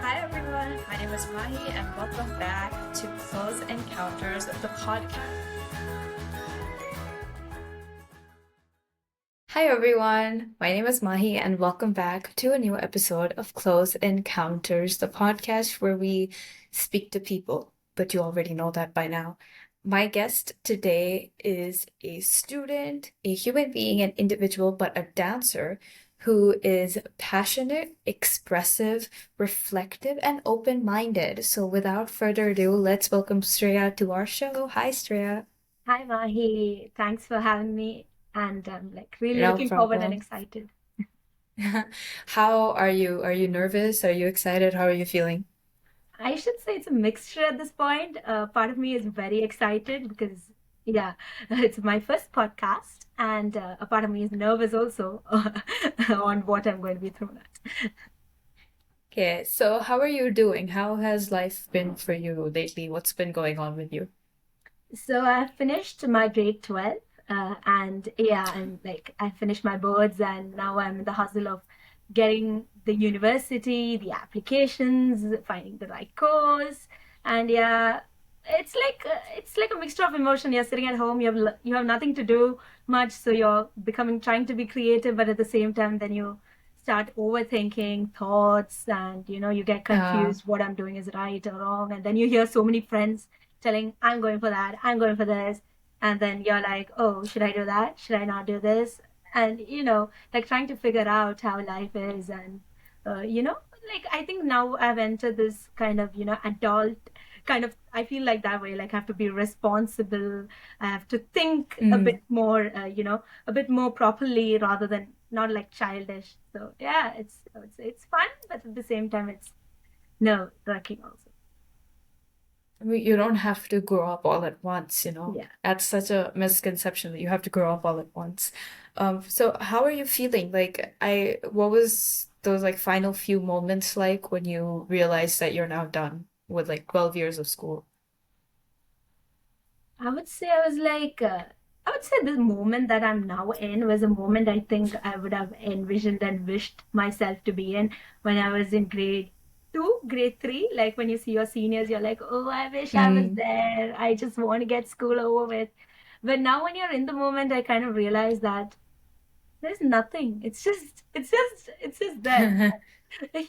Hi everyone, my name is Mahi and welcome back to Close Encounters, the podcast. Hi everyone, my name is Mahi and welcome back to a new episode of Close Encounters, the podcast where we speak to people, but you already know that by now. My guest today is a student, a human being, an individual, but a dancer who is passionate, expressive, reflective, and open-minded. So without further ado, let's welcome Sreya to our show. Hi, Sreya. Hi, Mahi. Thanks for having me. And I'm like really No looking forward and problem. excited. How are you? Are you nervous? Are you excited? How are you feeling? I should say it's a mixture at this point. Part of me is very excited because, yeah, it's my first podcast, and a part of me is nervous also on what I'm going to be thrown at. Okay, so how are you doing? How has life been for you lately? What's been going on with you? So I finished my grade 12, and yeah, I finished my boards, and now I'm in the hustle of getting the university, the applications, finding the right course, and yeah, it's like a mixture of emotion. You're sitting at home, you have nothing to do much, so you're becoming trying to be creative, but at the same time, then you start overthinking thoughts, and you get Uh, confused what I'm doing is right or wrong, and then you hear so many friends telling, I'm going for that, I'm going for this. And then you're like, oh, should I do that? Should I not do this? And, like trying to figure out how life is. And, like I think now I've entered this kind of, adult kind of, I feel like that way. Like I have to be responsible. I have to think a mm, bit more, a bit more properly rather than not like childish. So yeah, it's fun, but at the same time, it's nerve wracking also. I mean, you don't have to grow up all at once, you know. Yeah. That's such a misconception that you have to grow up all at once. So how are you feeling? What was those like final few moments like when you realized that you're now done with like 12 years of school? I would say I would say the moment that I'm now in was a moment I think I would have envisioned and wished myself to be in when I was in grade two, grade three. Like when you see your seniors, you're like, oh, I wish I was Mm. there. I just want to get school over with. But now when you're in the moment, I kind of realize that there's nothing. It's just there.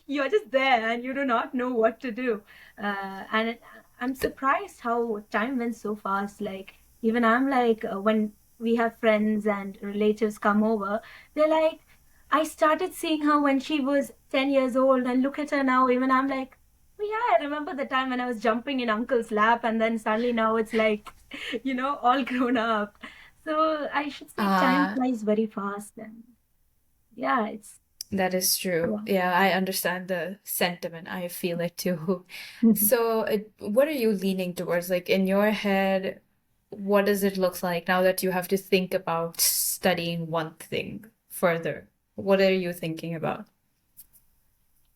You're just there and you do not know what to do. I'm surprised how time went so fast. Like, even I'm like, when we have friends and relatives come over, they're like, I started seeing her when she was 10 years old, and look at her now. Even I'm like, oh, yeah, I remember the time when I was jumping in uncle's lap, and then suddenly now it's like, all grown up. So I should say time Ah, flies very fast. And yeah, it's, that is true. yeah. Yeah, I understand the sentiment. I feel it too. So, what are you leaning towards? Like in your head, what does it look like now that you have to think about studying one thing further? What are you thinking about?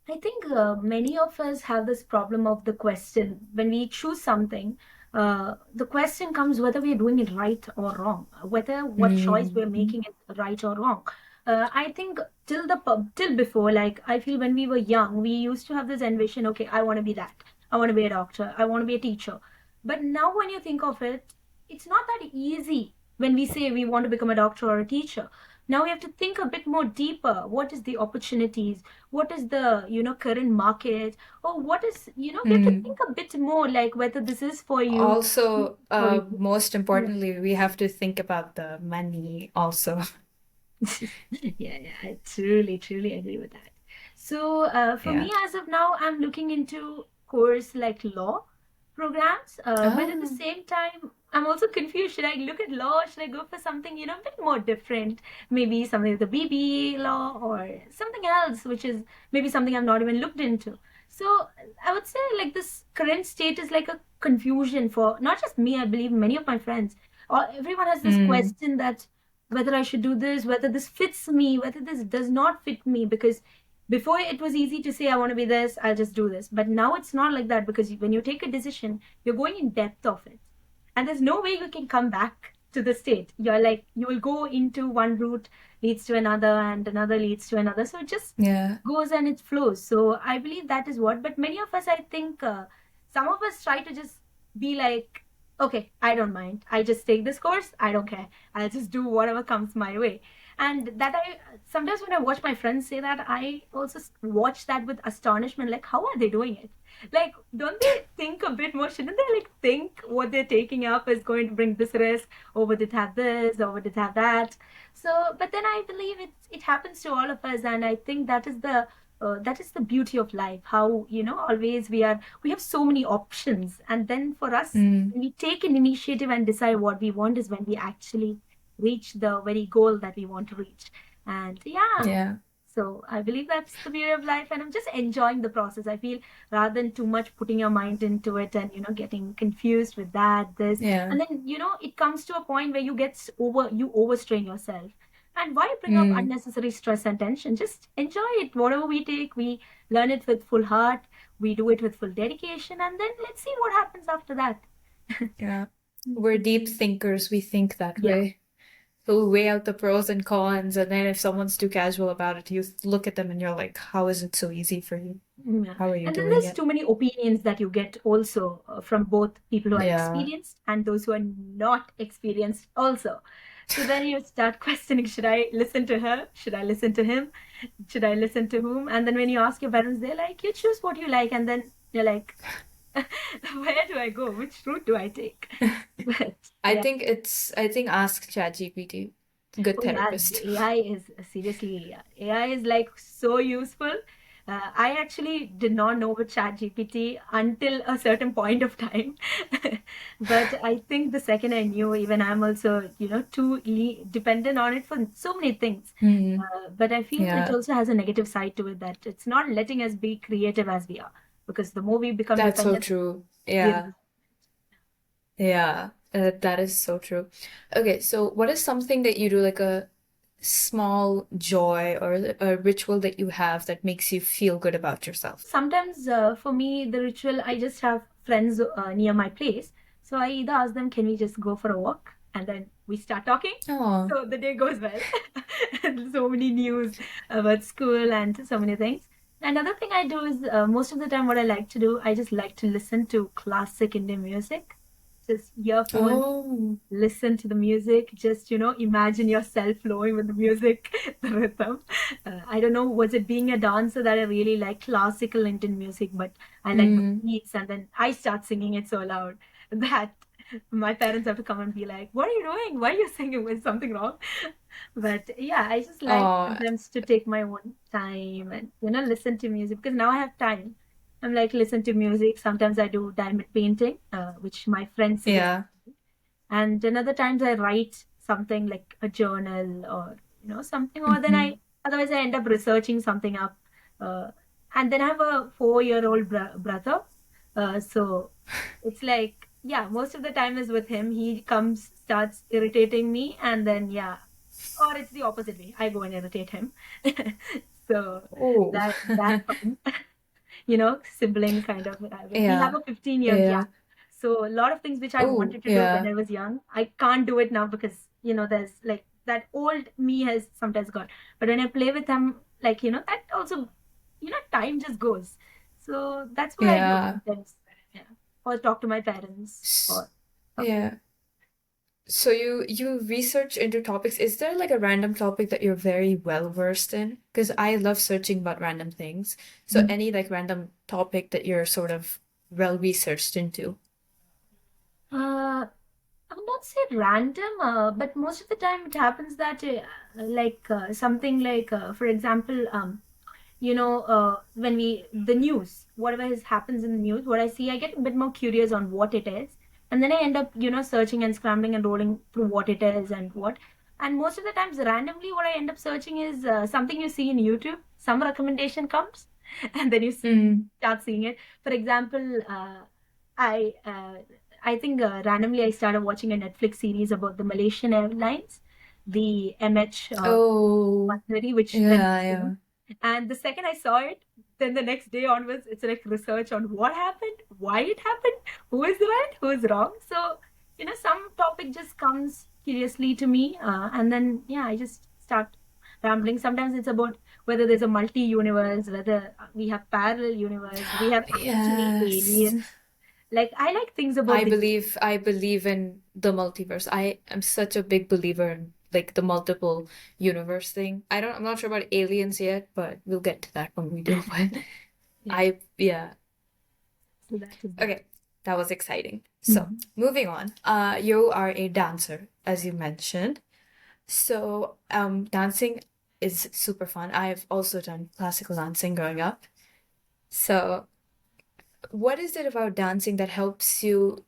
I think many of us have this problem of the question. When we choose something, the question comes whether we are doing it right or wrong, whether what choice we're Mm, making is right or wrong. I think till before, like I feel when we were young, we used to have this envision. Okay, I want to be that. I want to be a doctor. I want to be a teacher. But now, when you think of it, it's not that easy. When we say we want to become a doctor or a teacher, now we have to think a bit more deeper. What is the opportunities? What is the current market, or what is we have to think mm. a bit more, like whether this is for you, Also, for you. most Yeah. importantly, we have to think about the money also. Yeah, I truly agree with that. So for Yeah. me, as of now, I'm looking into course like law programs, but at the Oh. same time, I'm also confused. Should I look at law? Should I go for something a bit more different? Maybe something like the BBA law or something else, which is maybe something I've not even looked into. So I would say like this current state is like a confusion for not just me. I believe many of my friends, or everyone has this Mm. question that whether I should do this, whether this fits me, whether this does not fit me. Because before it was easy to say, I want to be this, I'll just do this. But now it's not like that, because when you take a decision, you're going in depth of it. And there's no way you can come back. to the state. You're like, you will go into one route leads to another and another leads to another. So it just Yeah. goes and it flows. So I believe that is what, but many of us, I think, some of us try to just be like, okay, I don't mind. I just take this course. I don't care. I'll just do whatever comes my way. And that I sometimes when I watch my friends say that, I also watch that with astonishment. Like, how are they doing it? Like, don't they think a bit more? Shouldn't they like think what they're taking up is going to bring this risk, or would it have this, or would it have that? So, but then I believe it happens to all of us, and I think that is the beauty of life. How, always we have so many options, and then for us, Mm. when we take an initiative and decide what we want, is when we actually reach the very goal that we want to reach. And yeah, Yeah. so I believe that's the beauty of life, and I'm just enjoying the process. I feel rather than too much putting your mind into it and getting confused with that, this, Yeah. and then it comes to a point where you overstrain yourself. And why bring up Mm. unnecessary stress and tension? Just enjoy it. Whatever we take, we learn it with full heart. We do it with full dedication, and then let's see what happens after that. Yeah. We're deep thinkers. We think that Yeah. way. So we weigh out the pros and cons, and then if someone's too casual about it, you look at them and you're like, how is it so easy for you? Yeah. How are you And then doing there's it? too many opinions that you get also from both people who are Yeah. experienced and those who are not experienced also. So then you start questioning, should I listen to her? Should I listen to him? Should I listen to whom? And then when you ask your parents, they're like, you choose what you like. And then you're like, where do I go? Which route do I take? But yeah. I think ask ChatGPT. Good Oh yeah, therapist. AI is seriously, AI is like so useful. I actually did not know about ChatGPT until a certain point of time. But I think the second I knew, even I'm also, too dependent on it for so many things. Mm. But I feel it Yeah. also has a negative side to it, that it's not letting us be creative as we are. Because the more we become That's so dependent, true. we Yeah. Yeah. That is so true. Okay, so what is something that you do, like a small joy or a ritual that you have that makes you feel good about yourself? sometimes for me, the ritual, I just have friends near my place. So I either ask them, can we just go for a walk? And then we start talking. Oh, So the day goes well. And so many news about school and so many things. Another thing I do is most of the time, what I like to do, I just like to listen to classic Indian music. Just earphones, oh, listen to the music, just imagine yourself flowing with the music, the rhythm. I don't know, was it being a dancer that I really like classical Indian music, but I like the mm, beats, and then I start singing it so loud that my parents have to come and be like, what are you doing, why are you singing, was something wrong? But yeah, I just like oh, sometimes to take my own time and listen to music, because now I have time. I'm like, listen to music. Sometimes I do diamond painting, which my friend suggests. yeah. And another times I write something like a journal, or something, or then Hmm. I otherwise I end up researching something up. uh, and then I have a 4-year-old brother, so it's like, yeah, most of the time is with him. He comes, starts irritating me, and then yeah, or it's the opposite way, I go and irritate him. So Oh, that's fun. Sibling kind of. We have yeah, a 15-year yeah. gap. So a lot of things which I Oh, wanted to do when yeah, I was young, I can't do it now, because, there's like that old me has sometimes gone. But when I play with him, like, that also, time just goes. So that's what I do yeah. sometimes. Yeah. Or talk to my parents S- or something. Yeah. So you research into topics. Is there like a random topic that you're very well versed in? Because I love searching about random things. So Mhm. any like random topic that you're sort of well researched into? Uh, I would not say random, but most of the time it happens that, something like, for example, when the news, whatever happens in the news, what I see, I get a bit more curious on what it is, and then I end up, searching and scrambling and rolling through what it is and what. And most of the times, randomly, what I end up searching is something you see in YouTube. Some recommendation comes, and then you Mm. start seeing it. For example, I uh, I think randomly I started watching a Netflix series about the Malaysian Airlines, the MH Oh, 130, which went yeah, missing. yeah. And the second I saw it, then the next day onwards, it's like research on what happened, why it happened, who is right, who is wrong. So, some topic just comes seriously to me. And then, yeah, I just start rambling. Sometimes it's about whether there's a multi-universe, whether we have parallel universe, we have actually Yes. aliens. Like, I like things about I the believe I believe in the multiverse. I am such a big believer in like the multiple universe thing. I'm not sure about aliens yet, but we'll get to that when we do. But yeah. yeah. So that is that. Okay, that was exciting. So, Mhm. moving on. You are a dancer, as you mentioned. So, dancing is super fun. I've also done classical dancing growing up. So, what is it about dancing that helps you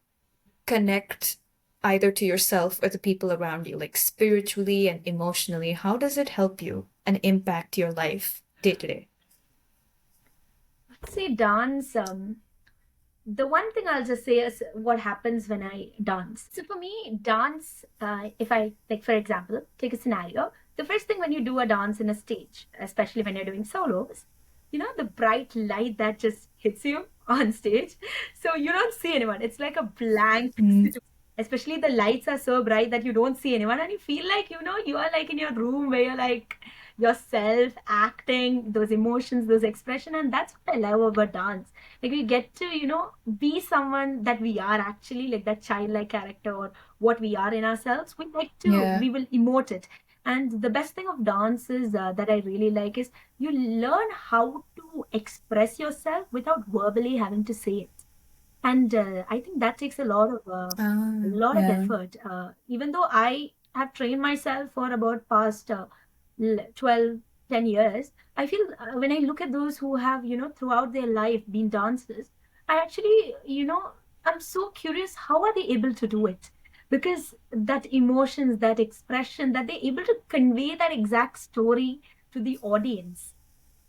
connect either to yourself or the people around you, like spiritually and emotionally? How does it help you and impact your life day to day? Let's say dance. The one thing I'll just say is what happens when I dance. So for me, dance, if I, like, for example, take a scenario, the first thing when you do a dance in a stage, especially when you're doing solos, the bright light that just hits you on stage. So you don't see anyone. It's like a blank Mm, situation. Especially the lights are so bright that you don't see anyone and you feel like, you are like in your room where you're like yourself acting those emotions, those expression. And that's what I love about dance. Like we get to be someone that we are actually, like that childlike character or what we are in ourselves. yeah. We will emote it. And the best thing of dance is that I really like is you learn how to express yourself without verbally having to say it. And I think that takes a lot of Yeah. effort. Even though I have trained myself for about past 12 10 years, I feel when I look at those who have throughout their life been dancers, I actually I'm so curious, how are they able to do it? Because that emotions, that expression, that they're able to convey that exact story to the audience.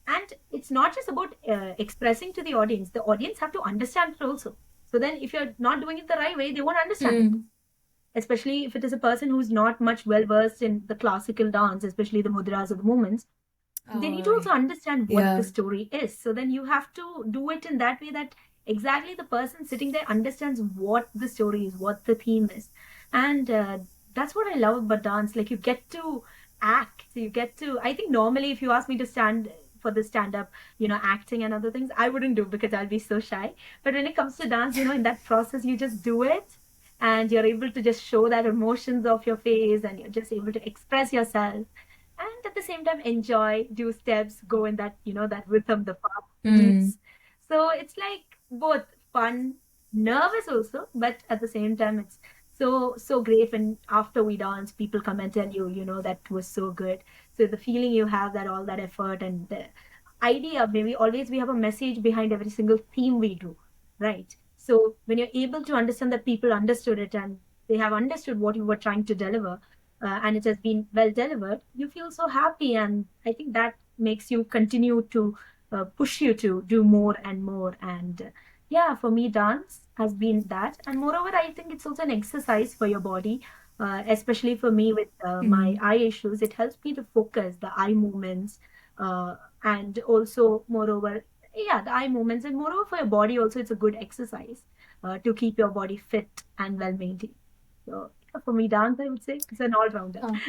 And it's not just about expressing to the audience have to understand it also. So then if you're not doing it the right way, they won't understand it, Mm. especially if it is a person who's not much well versed in the classical dance, especially the mudras or the movements. They need to Oh, also understand what the yeah. story is. So then you have to do it in that way that exactly the person sitting there understands what the story is, what the theme is. And that's what I love about dance. Like you get to act. So you get to, I think normally if you ask me to stand for the stand up, acting and other things, I wouldn't do because I'll be so shy. But when it comes to dance, in that process, you just do it and you're able to just show that emotions of your face and you're just able to express yourself and at the same time enjoy, do steps, go in that that rhythm, the fast Mm. beats. So it's like both fun, nervous also, but at the same time it's so great when after we dance people come and tell you that was so good. So the feeling you have, that all that effort and the idea, maybe always we have a message behind every single theme we do, right? So when you're able to understand that people understood it and they have understood what you were trying to deliver, and it has been well delivered, you feel so happy. And I think that makes you continue to push you to do more and more. And yeah, for me, dance has been that. And moreover, I think it's also an exercise for your body, especially for me with my Mm. eye issues. It helps me to focus the eye movements. And also, moreover, yeah, the eye movements. And moreover, for your body, also, it's a good exercise to keep your body fit and well maintained. So for me, dance, I would say, it's an all-rounder. Oh.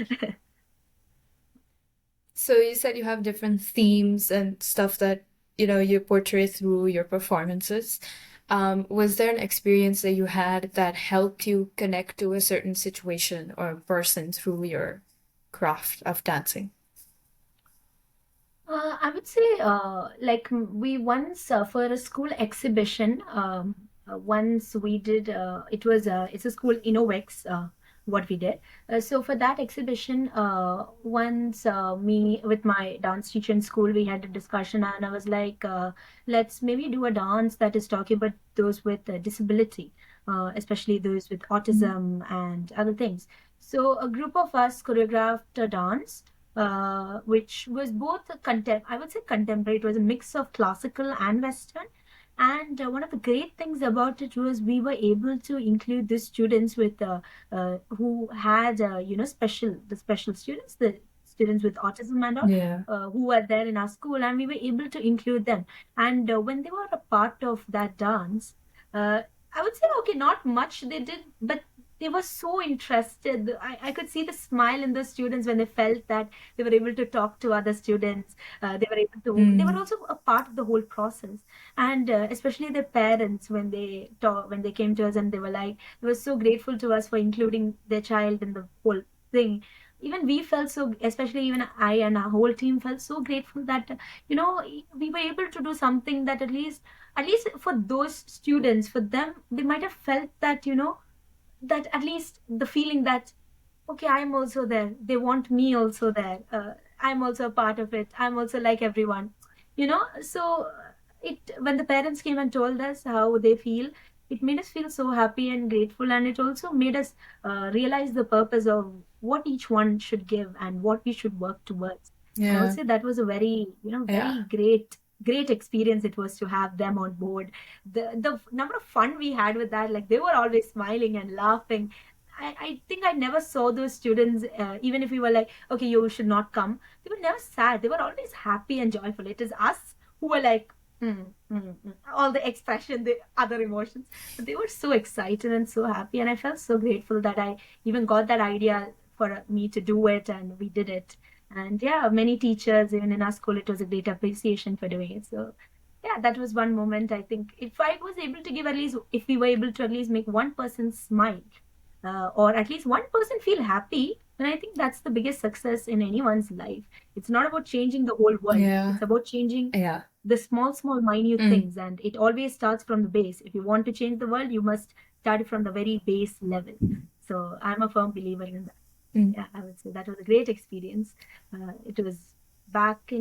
So you said you have different themes and stuff that, you portray through your performances. Was there an experience that you had that helped you connect to a certain situation or person through your craft of dancing? I would say, like we once for a school exhibition, once we did. It's a school Innovex. What we did. So for that exhibition, once me with my dance teacher in school, we had a discussion, and I was like, let's maybe do a dance that is talking about those with disability, especially those with Mm. autism and other things. So a group of us choreographed a dance which was both I would say contemporary. It was a mix of classical and Western. And one of the great things about it was we were able to include the students with who had the special students, the students with autism and all, Yeah. who were there in our school, and we were able to include them. And when they were a part of that dance, uh, I would say okay, not much they did, but they were so interested. I could see the smile in the students when they felt that they were able to talk to other students. They were able to, they were Mm. also a part of the whole process. And especially their parents, when they came to us and they were like, they were so grateful to us for including their child in the whole thing. Even we felt so, especially even I and our whole team felt so grateful that, we were able to do something that at least for those students, for them, they might have felt that, that at least the feeling that, okay, I'm also there, they want me also there, I'm also a part of it, I'm also like everyone, so it when the parents came and told us how they feel, it made us feel so happy and grateful, and it also made us realize the purpose of what each one should give and what we should work towards. And I would Yeah. say that was a very, Yeah. very great experience it was to have them on board. The number of fun we had with that, like they were always smiling and laughing. I think I never saw those students, even if we were like, okay, you should not come. They were never sad. They were always happy and joyful. It is us who were like, all the expression, the other emotions. But they were so excited and so happy. And I felt so grateful that I even got that idea for me to do it, and we did it. And yeah, many teachers, even in our school, it was a great appreciation for doing it. So yeah, that was one moment. I think if I was able to give at least, if we were able to at least make one person smile, or at least one person feel happy, then I think that's the biggest success in anyone's life. It's not about changing the whole world. Yeah. It's about changing Yeah. the small, minute Mm. things. And it always starts from the base. If you want to change the world, you must start it from the very base level. So I'm a firm believer in that. Mm. Yeah, I would say that was a great experience. It was back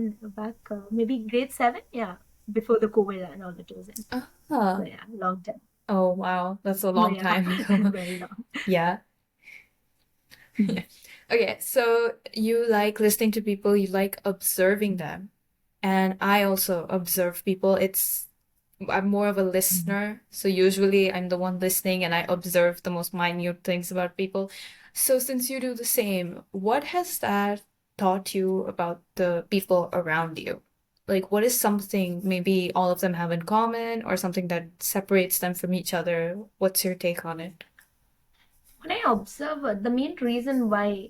maybe grade 7. Yeah, before the COVID and all that was in. So Ah. yeah, long time. Oh, wow. That's a Oh long yeah, time ago. very long. Yeah. Yeah. Okay, so you like listening to people, you like observing them. And I also observe people. I'm more of a listener. So usually I'm the one listening and I observe the most minute things about people. So since you do the same, what has that taught you about the people around you? Like, what is something maybe all of them have in common or something that separates them from each other? What's your take on it? When I observe, the main reason why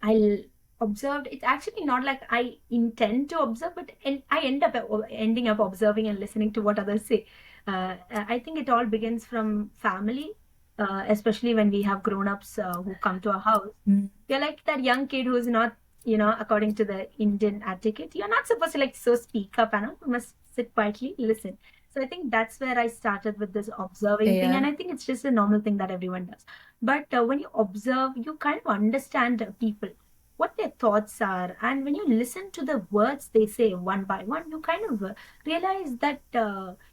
I observed, it's actually not like I intend to observe, but I end up ending up observing and listening to what others say. I think it all begins from family, especially when we have grown-ups who come to our house. Mm. You're like that young kid who's not, according to the Indian etiquette, you're not supposed to like so speak up, and you must sit quietly, listen. So I think that's where I started with this observing thing, and Yeah. I think it's just a normal thing that everyone does. But when you observe, you kind of understand people, what their thoughts are, and when you listen to the words they say one by one, you kind of realize that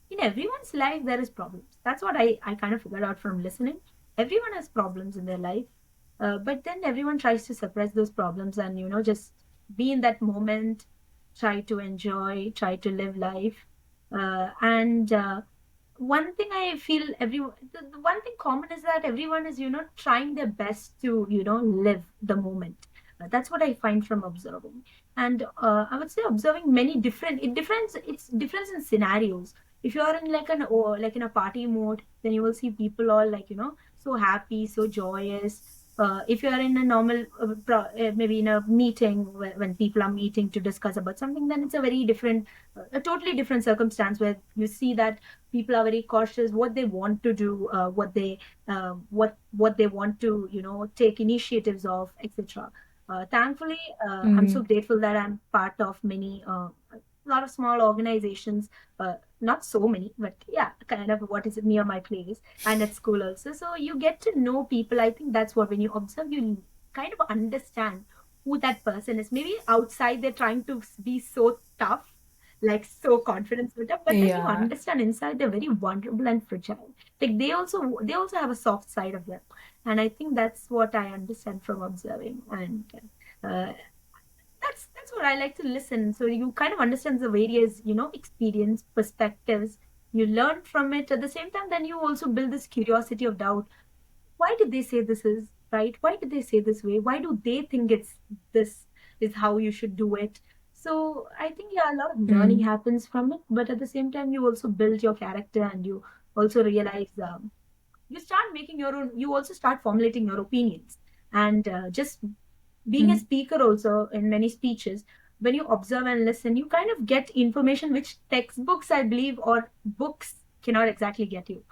in everyone's life there is problems. That's what I kind of figured out from listening. Everyone has problems in their life, but then everyone tries to suppress those problems and just be in that moment, try to enjoy, try to live life, and one thing I feel the one thing common is that everyone is trying their best to live the moment. That's what I find from observing, and I would say observing many different it's difference in scenarios. If you are in like like in a party mode, then you will see people all like so happy, so joyous. If you are in a normal maybe in a meeting when people are meeting to discuss about something, then it's a very different, a totally different circumstance where you see that people are very cautious what they want to do, what they want to take initiatives of, etc. Thankfully, I'm so Mm. grateful that I'm part of many a lot of small organizations, not so many, but yeah, kind of what is near my place and at school also. So you get to know people. I think that's what, when you observe, you kind of understand who that person is. Maybe outside they're trying to be so tough, like so confident, so tough, but then you Yeah. understand inside they're very vulnerable and fragile. Like they also have a soft side of them, and I think that's what I understand from observing. And uh, that's what I like to listen. So you kind of understand the various, experience, perspectives. You learn from it. At the same time, then you also build this curiosity of doubt. Why did they say this is right? Why did they say this way? Why do they think this is how you should do it? So I think yeah, a lot of learning Mm. happens from it. But at the same time, you also build your character, and you also realize you start making your own, you also start formulating your opinions. And just being a Mm. speaker also in many speeches, when you observe and listen, you kind of get information which textbooks, I believe, or books cannot exactly get you.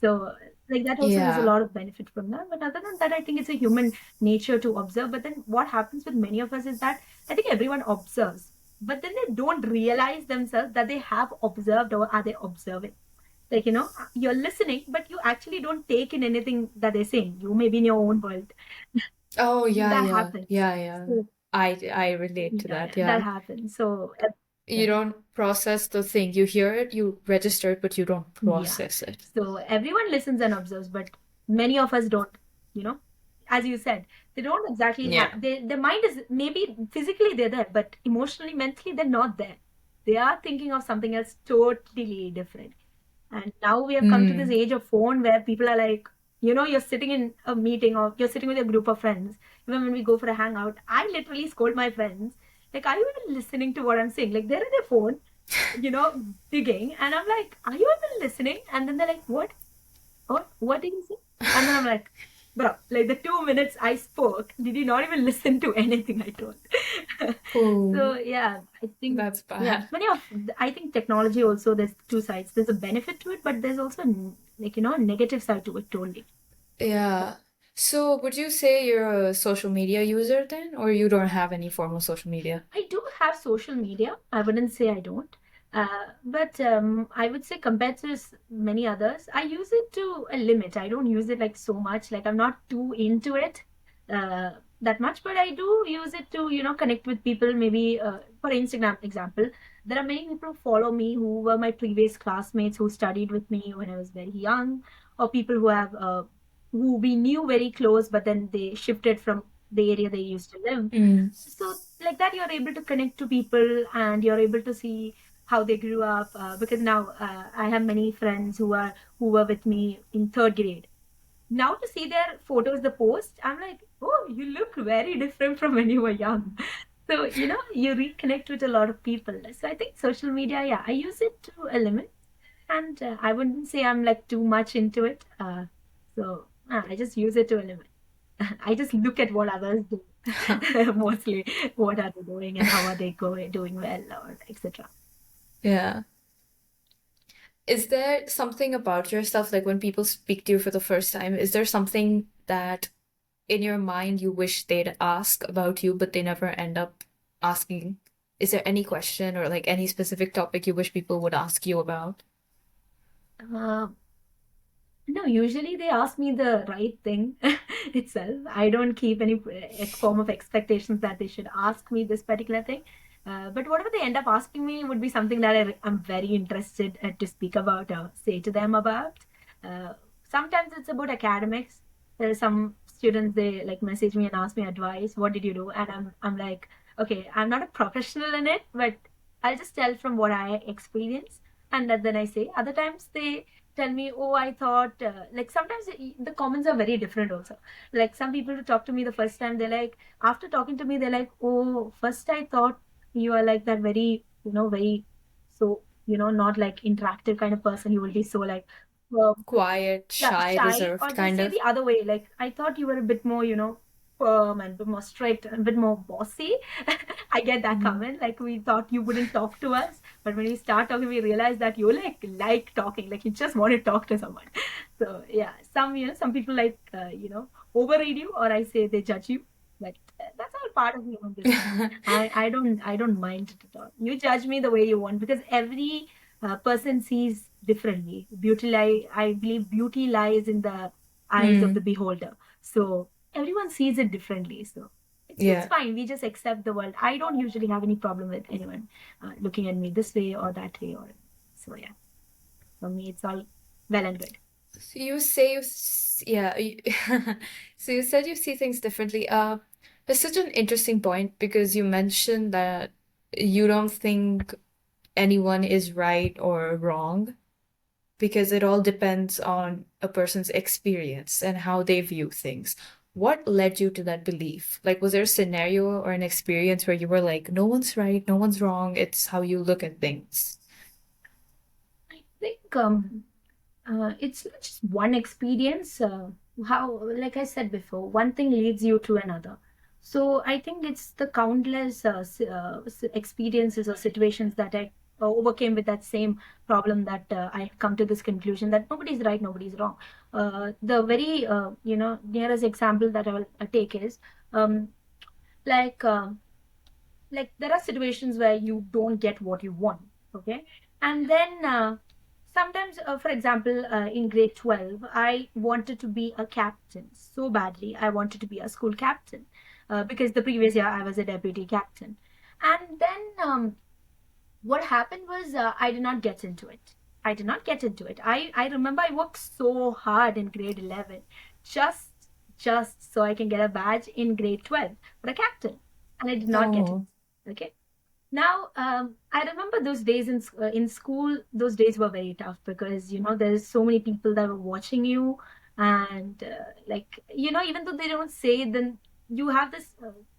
So, like that also, there's a Yeah. lot of benefit from that. But other than that, I think it's a human nature to observe. But then what happens with many of us is that I think everyone observes, but then they don't realize themselves that they have observed, or are they observing. Like, you're listening, but you actually don't take in anything that they're saying. You may be in your own world. Oh, yeah, That yeah. happens. Yeah, yeah. So, I relate to yeah, that. yeah, that Yeah. happens. So, You yeah, don't process the thing. You hear it, you register it, but you don't yeah. process it. So everyone listens and observes, but many of us don't, you know. As you said, they don't exactly have, Yeah. their mind is maybe physically they're there, but emotionally, mentally, they're not there. They are thinking of something else totally different. And now we have come to this Mm. age of phone where people are like, you're sitting in a meeting or you're sitting with a group of friends. Even when we go for a hangout, I literally scold my friends. Like, are you even listening to what I'm saying? Like, they're in their phone, digging. And I'm like, are you even listening? And then they're like, what? What did you say? And then I'm like, bro, like the 2 minutes I spoke, did you not even listen to anything I told? So Oh, yeah, I think that's yeah, bad. many of I think technology also, there's two sides. There's a benefit to it, but there's also like a negative side to it totally. Yeah. So would you say you're a social media user then, or you don't have any form of social media? I do have social media. I wouldn't say I don't. But I would say compared to many others, I use it to a limit. I don't use it like so much. Like I'm not too into it uh, that much, but I do use it to, connect with people. Maybe for Instagram example, there are many people who follow me who were my previous classmates who studied with me when I was very young, or people who have who we knew very close, but then they shifted from the area they used to live. Mm. So like that you're able to connect to people and you're able to see how they grew up, because now I have many friends who were with me in third grade. Now to see their photos, the post, I'm like, oh, you look very different from when you were young. So you reconnect with a lot of people. So I think social media, yeah, I use it to a limit, and I wouldn't say I'm like too much into it. So I just use it to a limit. I just look at what others do, mostly what are they doing and how are they going doing well, or etc. Yeah. Is there something about yourself, like when people speak to you for the first time, is there something that in your mind you wish they'd ask about you, but they never end up asking? Is there any question or like any specific topic you wish people would ask you about? Uh, No, usually they ask me the right thing itself. I don't keep any form of expectations that they should ask me this particular thing. But whatever they end up asking me would be something that I'm very interested to speak about or say to them about. Uh, Sometimes it's about academics. There are some students, they like message me and ask me advice. What did you do? And I'm like, okay, I'm not a professional in it, but I'll just tell from what I experience, and then I say. Other times they tell me, oh, I thought, like sometimes the comments are very different also. Like some people who talk to me the first time, they're like, after talking to me, they're like, oh, first I thought you are like that very, very, so, not like interactive kind of person. You will be so like, uh, Quiet, yeah, shy, shy, or reserved, they kind say of. the other way. Like, I thought you were a bit more, firm and a bit more strict and a bit more bossy. I get that Mm. comment. Like, we thought you wouldn't talk to us, but when we start talking, we realize that you like talking. Like, you just want to talk to someone. So yeah, some people like overread you, or I say they judge you. But that's all part of human business. I don't mind it at all. You judge me the way you want, because every person sees differently. I believe beauty lies in the eyes of the Mm. beholder. So everyone sees it differently. So it's Yeah. fine. We just accept the world. I don't usually have any problem with anyone looking at me this way or that way. Or so yeah. For me, it's all well and good. So you say yeah. So you said you see things differently. It's such an interesting point because you mentioned that you don't think anyone is right or wrong because it all depends on a person's experience and how they view things. What led you to that belief? Like, was there a scenario or an experience where you were like, no one's right, no one's wrong, it's how you look at things? I think It's not just one experience. How, like I said before, one thing leads you to another. So I think it's the countless experiences or situations that I overcame with that same problem that I come to this conclusion that nobody's right, nobody's wrong. The very nearest example that I will take is um, like. Like there are situations where you don't get what you want, okay, and then sometimes for example in grade 12 I wanted to be a captain so badly. I wanted to be a school captain because the previous year I was a deputy captain. And then what happened was I did not get into it. I did not get into it. I remember I worked so hard in grade 11 just just so I can get a badge in grade 12 for a captain, and I did not get it. Oh, Okay. Now, I remember those days in school. Those days were very tough because there's so many people that were watching you, and like even though they don't say it, then you have this.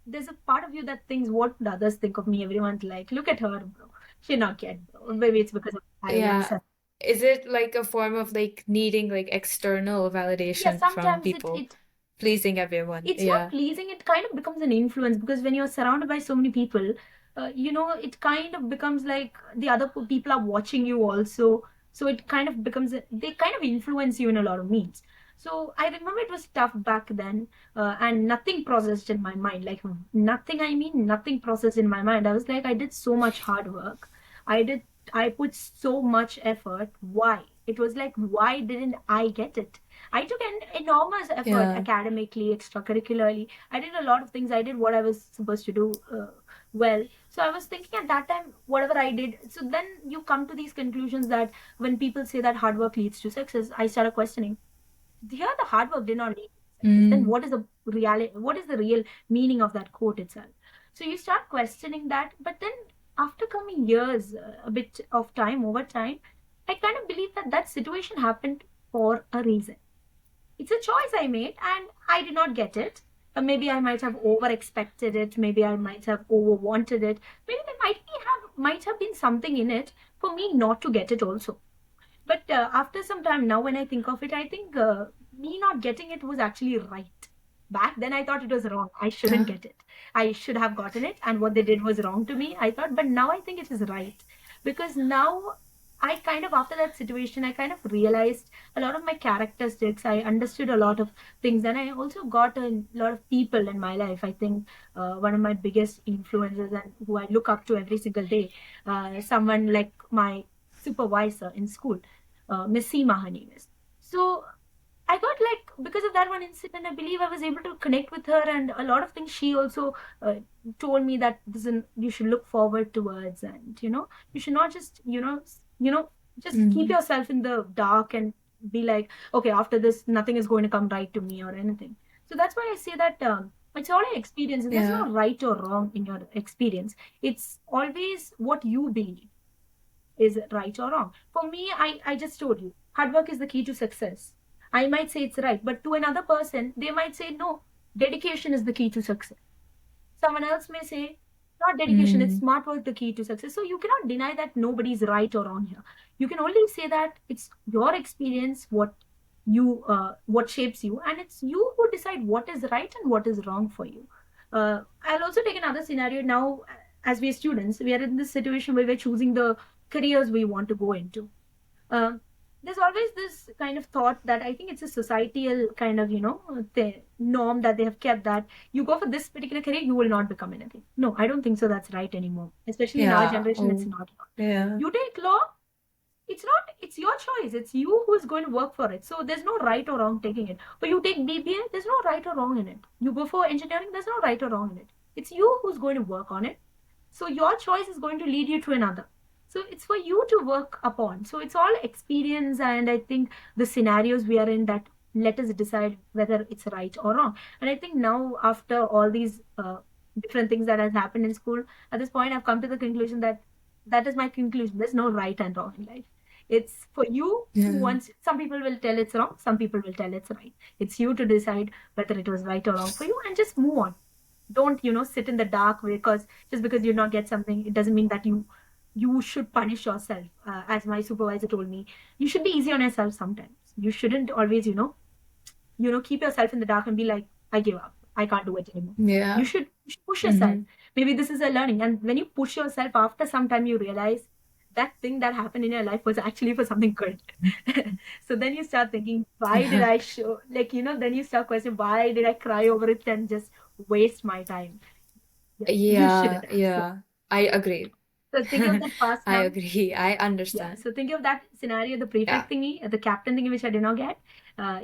There's a part of you that thinks, "What would others think of me?" Everyone's like, "Look at her, bro. She not get, bro. Maybe it's because of eyes." yeah. Is it like a form of like needing like external Yeah, validation from sometimes it people, it pleasing everyone? it's not Yeah. pleasing. It kind of becomes an influence because when you're surrounded by so many people, it kind of becomes like the other people are watching you also. So it kind of becomes they kind of influence you in a lot of means. So I remember it was tough back then, and nothing processed in my mind. Like nothing, I mean nothing processed in my mind. I was like, I did so much hard work. I did. I put so much effort. Why? It was like, why didn't I get it? I took an enormous effort Yeah. academically, extracurricularly. I did a lot of things. I did what I was supposed to do well. So I was thinking at that time, whatever I did. So then you come to these conclusions that when people say that hard work leads to success, I started questioning. Here, the hard work did not lead to success. Then Mm. what is the reality? What is the real meaning of that quote itself? So you start questioning that. But then after coming years, a bit of time over time, I kind of believe that that situation happened for a reason. It's a choice I made and I did not get it. Maybe I might have over expected it. Maybe I might have over wanted it. Maybe there might have been something in it for me not to get it also. But after some time now, when I think of it, I think me not getting it was actually right. Back then, I thought it was wrong. I shouldn't Uh, get it. I should have gotten it, and what they did was wrong to me. I thought, but now I think it is right because now I kind of after that situation, I kind of realized a lot of my characteristics. I understood a lot of things, and I also got a lot of people in my life. I think one of my biggest influences and who I look up to every single day, someone like my supervisor in school, Miss Seema, her name is. So I got like because of that one incident, I believe I was able to connect with her, and a lot of things she also told me that this is you should look forward towards, and you should not just just keep mm. yourself in the dark and be like, okay, after this nothing is going to come right to me or anything. So that's why I say that it's all an experience, and there's Yeah. no right or wrong in your experience. It's always what you believe is right or wrong. For me, I just told you, hard work is the key to success. I might say it's right, but to another person, they might say, no, dedication is the key to success. Someone else may say, not dedication, it's Mm. smart work the key to success. So you cannot deny that nobody's right or wrong here. You can only say that it's your experience, what shapes you, and it's you who decide what is right and what is wrong for you. I'll also take another scenario now. As we are students, we are in this situation where we're choosing the careers we want to go into. Um, there's always this kind of thought that I think it's a societal kind of the norm that they have kept that you go for this particular career, you will not become anything. No, I don't think so. That's right anymore. Especially in our Yeah. generation, it's Oh, not. yeah. You take law, it's not. It's your choice. It's you who's going to work for it. So there's no right or wrong taking it. But you take BBA, there's no right or wrong in it. You go for engineering, there's no right or wrong in it. It's you who's going to work on it. So your choice is going to lead you to another. So it's for you to work upon. So it's all experience, and I think the scenarios we are in that let us decide whether it's right or wrong. And I think now after all these different things that has happened in school, at this point I've come to the conclusion that that is my conclusion. There's no right and wrong in life. It's for you who Yeah. wants. Some people will tell it's wrong. Some people will tell it's right. It's you to decide whether it was right or wrong for you, and just move on. Don't sit in the dark because just because you not get something, it doesn't mean that you you should punish yourself. As my supervisor told me, you should be easy on yourself sometimes. You shouldn't always, keep yourself in the dark and be like, I give up. I can't do it anymore. Yeah. You should push yourself. Mm-hmm. Maybe this is a learning. And when you push yourself, after some time, you realize that thing that happened in your life was actually for something good. So then you start thinking, why did I show, like, then you start questioning, why did I cry over it and just waste my time? Yeah, you Yeah, shouldn't have. So, yeah. I agree. so think of that past I now. agree. I Yeah, understand. so think of that scenario, the Yeah. prefect thingy, the captain thingy, which I did not get.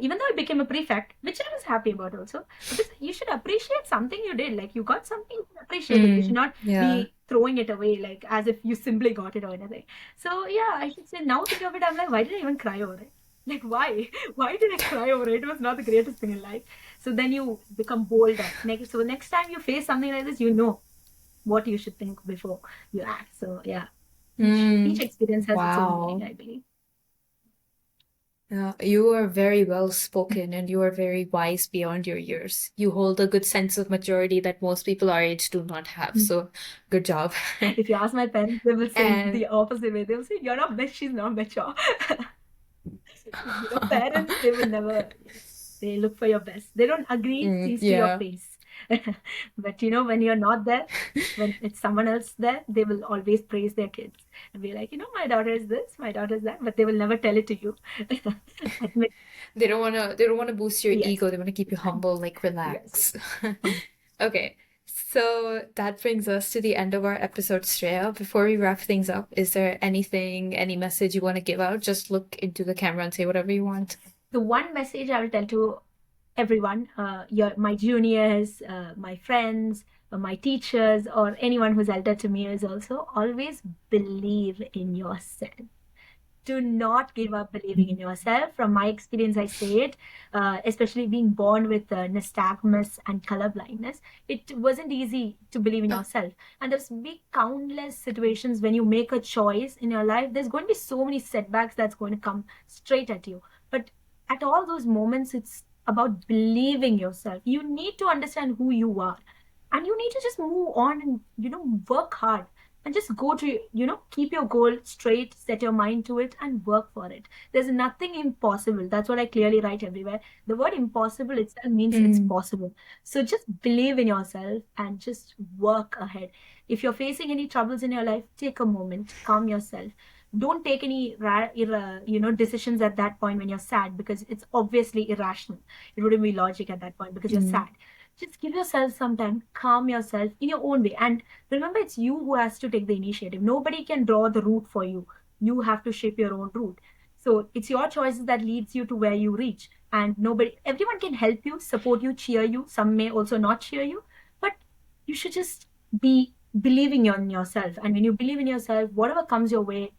Even though I became a prefect, which I was happy about also, because you should appreciate something you did. Like you got something, you should appreciate it. You should Mm, not yeah. be throwing it away like as if you simply got it or anything. So yeah, I should say now think of it, I'm like, why did I even cry over it? Like why? Why did I cry over it? It was not the greatest thing in life. So then you become bolder. So next time you face something like this, you know what you should think before you act. So yeah, each Mm, experience has its own meaning, wow. I believe. Yeah, you are very well spoken and you are very wise beyond your years. You hold a good sense of maturity that most people our age do not have. So, good job. If you ask my parents, they will say And the opposite way. They will say, "You're not mature. She's not mature." Parents, they will never. They look for your best. They don't agree, sees to your yeah. face. But when you're not there, when it's someone else there, they will always praise their kids and be like, my daughter is this, my daughter is that, but they will never tell it to you. Admit, They don't want to boost your yes, ego. They want to keep you humble, like yes. relax. Okay. So that brings us to the end of our episode, Shreya. Before we wrap things up, is there anything, any message you want to give out? Just look into the camera and say whatever you want. The one message I will tell to everyone, my juniors, my friends, my teachers, or anyone who's elder to me is also always believe in yourself. Do not give up believing in yourself. From my experience, I say it, especially being born with nystagmus and color blindness, it wasn't easy to believe in yourself. And there's be countless situations when you make a choice in your life. There's going to be so many setbacks that's going to come straight at you. But at all those moments, it's about believing yourself. You need to understand who you are, and you need to just move on and work hard and just go to keep your goal straight, set your mind to it and work for it. There's nothing impossible. That's what I clearly write everywhere. The word impossible itself means it's Mm, possible. So just believe in yourself and just work ahead. If you're facing any troubles in your life, take a moment, calm yourself. Don't take any decisions at that point when you're sad, because it's obviously irrational. It wouldn't be logic at that point because you're mm, sad. Just give yourself some time, calm yourself in your own way, and remember, it's you who has to take the initiative. Nobody can draw the route for you. You have to shape your own route. So it's your choices that leads you to where you reach. And everyone can help you, support you, cheer you. Some may also not cheer you, but you should just be believing in yourself. And when you believe in yourself, whatever comes your way,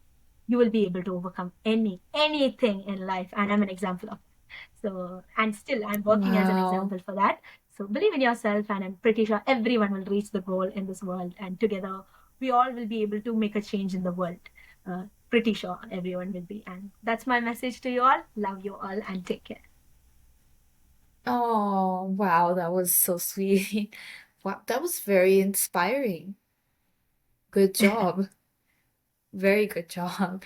you will be able to overcome anything in life. And I'm an example of that. So, and still I'm working as an wow. example for that. So believe in yourself, and I'm pretty sure everyone will reach the goal in this world, and together we all will be able to make a change in the world. Pretty sure everyone will be. And that's my message to you all. Love you all and take care. Oh, wow, that was so sweet. Wow, that was very inspiring. Good job. Very good job.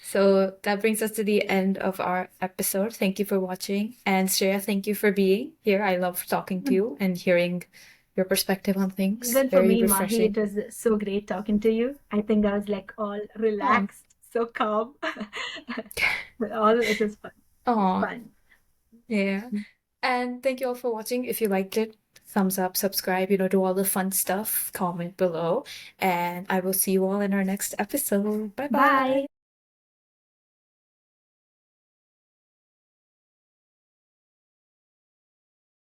So that brings us to the end of our episode. Thank you for watching. And Shreya, thank you for being here. I love talking to you and hearing your perspective on things. Even for Very me, Mahi, it refreshing. was so great talking to you. I think I was like all Oh, relaxed, so calm. All it was fun. It was oh, fun. yeah. And thank you all for watching. If you liked it, thumbs up, subscribe, do all the fun stuff, comment below. And I will see you all in our next episode. Bye bye. Bye.